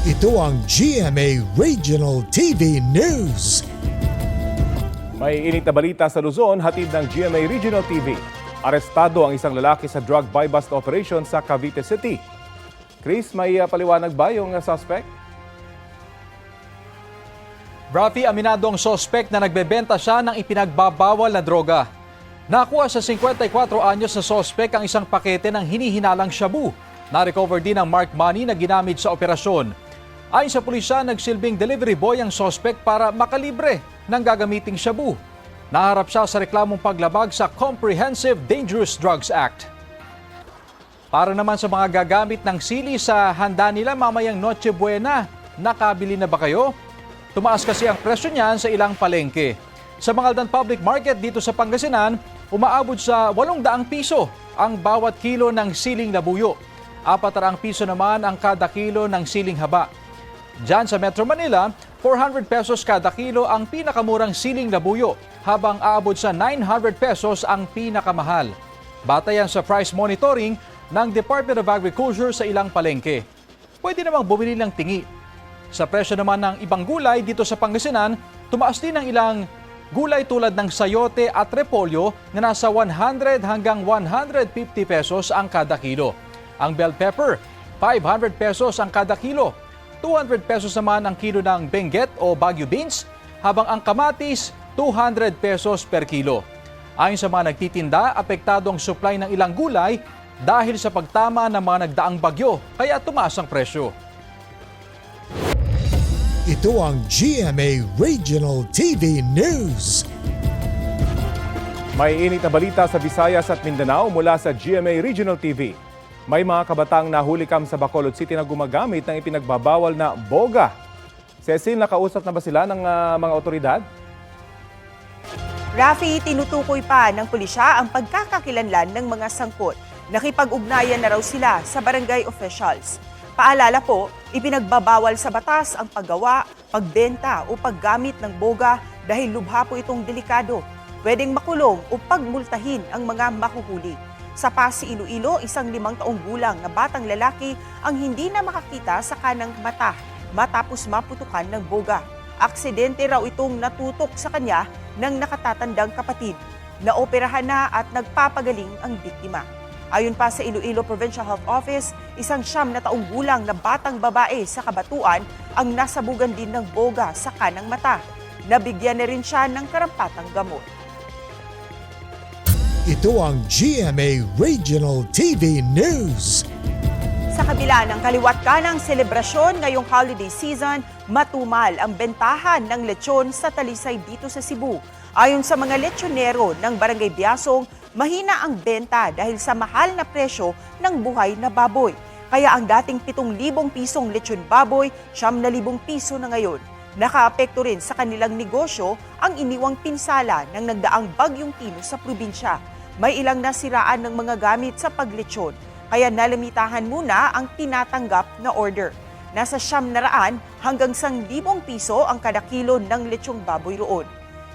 Ito ang GMA Regional TV News. May init na balita sa Luzon, hatid ng GMA Regional TV. Arestado ang isang lalaki sa drug buy-bust operation sa Cavite City. Chris, may paliwanag ba yung suspect? Rafi, aminado ang suspect na nagbebenta siya ng ipinagbabawal na droga. Nakuha sa 54 anyos na suspect ang isang pakete ng hinihinalang shabu. Na-recover din ang marked money na ginamit sa operasyon. Ayon sa pulisya, nagsilbing delivery boy ang suspect para makalibre ng gagamiting shabu. Naharap siya sa reklamong paglabag sa Comprehensive Dangerous Drugs Act. Para naman sa mga gagamit ng sili sa handa nila mamayang Noche Buena, nakabili na ba kayo? Tumaas kasi ang presyo niyan sa ilang palengke. Sa Mangaldan Public Market dito sa Pangasinan, umaabot sa 800 piso ang bawat kilo ng siling labuyo. 400 piso naman ang kada kilo ng siling haba. Diyan sa Metro Manila, 400 pesos kada kilo ang pinakamurang siling labuyo, habang aabot sa 900 pesos ang pinakamahal. Batayan sa price monitoring ng Department of Agriculture sa ilang palengke. Pwede namang bumili ng tingi. Sa presyo naman ng ibang gulay dito sa Pangasinan, tumaas din ang ilang gulay tulad ng sayote at repolyo na nasa 100 hanggang 150 pesos ang kada kilo. Ang bell pepper, 500 pesos ang kada kilo. 200 pesos naman ang kilo ng benguet o Baguio beans, habang ang kamatis, 200 pesos per kilo. Ayon sa mga nagtitinda, apektado ang supply ng ilang gulay dahil sa pagtama ng mga nagdaang bagyo, kaya tumaas ang presyo. Ito ang GMA Regional TV News. May init na balita sa Visayas at Mindanao mula sa GMA Regional TV. May mga kabataang nahulikam sa Bacolod City na gumagamit ng ipinagbabawal na boga. Cecil, nakausap na ba sila ng mga otoridad? Rafi, tinutukoy pa ng pulisya ang pagkakakilanlan ng mga sangkot. Nakipag-ugnayan na raw sila sa barangay officials. Paalala po, ipinagbabawal sa batas ang paggawa, pagbenta o paggamit ng boga dahil lubha po itong delikado. Pwedeng makulong o pagmultahin ang mga mahuhuli. Sa Pasig, Iloilo, isang 5 taong gulang na batang lalaki ang hindi na makakita sa kanang mata matapos maputukan ng boga. Aksidente raw itong natutok sa kanya ng nakatatandang kapatid. Naoperahan na at nagpapagaling ang biktima. Ayon pa sa Iloilo Provincial Health Office, isang 9 taong gulang na batang babae sa Kabatuan ang nasabugan din ng boga sa kanang mata. Nabigyan na rin siya ng karampatang gamot. Ito ang GMA Regional TV News. Sa kabila ng kaliwat kanang selebrasyon ngayong holiday season, matumal ang bentahan ng lechon sa Talisay dito sa Cebu. Ayon sa mga lechonero ng Barangay Biasong, mahina ang benta dahil sa mahal na presyo ng buhay na baboy. Kaya ang dating 7,000 pisong lechon baboy, 9,000 piso na ngayon. Nakaapekto rin sa kanilang negosyo ang iniwang pinsala ng nagdaang bagyong Tino sa probinsya. May ilang nasiraan ng mga gamit sa paglechon, kaya nalimitahan muna ang tinatanggap na order. Nasa 900 hanggang 1,000 piso ang kada kilo ng lechong baboy roon.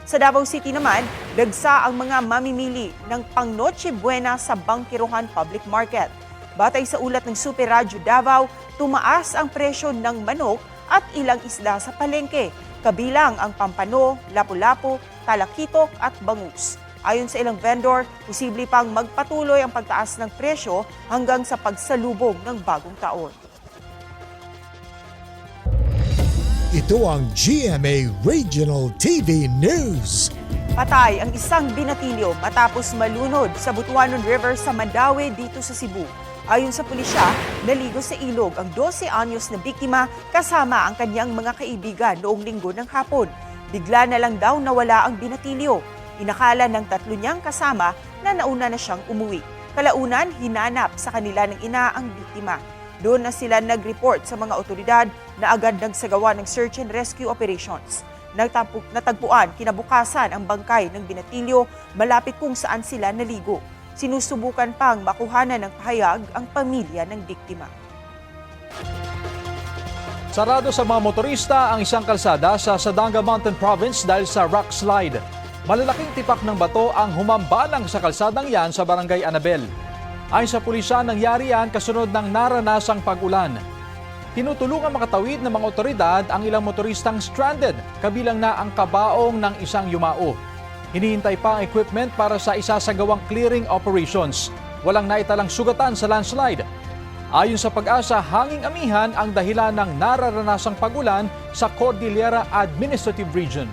Sa Davao City naman, dagsa ang mga mamimili ng pang Noche Buena sa Bangkirohan Public Market. Batay sa ulat ng Super Radyo Davao, tumaas ang presyo ng manok at ilang isda sa palengke, kabilang ang pampano, lapu-lapu, talakitok at bangus. Ayon sa ilang vendor, posible pang magpatuloy ang pagtaas ng presyo hanggang sa pagsalubong ng bagong taon. Ito ang GMA Regional TV News. Patay ang isang binatilyo matapos malunod sa Butuanon River sa Mandaue dito sa Cebu. Ayon sa pulisya, naligo sa ilog ang 12 anyos na biktima kasama ang kanyang mga kaibigan noong linggo ng hapon. Bigla na lang daw nawala ang binatilyo. Inakala ng 3 niyang kasama na nauna na siyang umuwi. Kalaunan, hinanap sa kanila ng ina ang biktima. Doon na sila nag-report sa mga otoridad na agad nagsagawa ng search and rescue operations. Natagpuan kinabukasan ang bangkay ng binatilyo malapit kung saan sila naligo. Sinusubukan pang makuhanan ng pahayag ang pamilya ng biktima. Sarado sa mga motorista ang isang kalsada sa Sadanga Mountain Province dahil sa rock slide. Malalaking tipak ng bato ang humambalang sa kalsadang yan sa Barangay Anabel. Ayon sa pulisya, nangyari yan kasunod ng naranasang pag-ulan. tinutulungan makatawid ng mga otoridad ang ilang motoristang stranded, kabilang na ang kabaong ng isang yumao. Hinihintay pa ang equipment para sa isasagawang clearing operations. Walang naitalang sugatan sa landslide. Ayon sa Pag-asa, hanging amihan ang dahilan ng nararanasang pagulan sa Cordillera Administrative Region.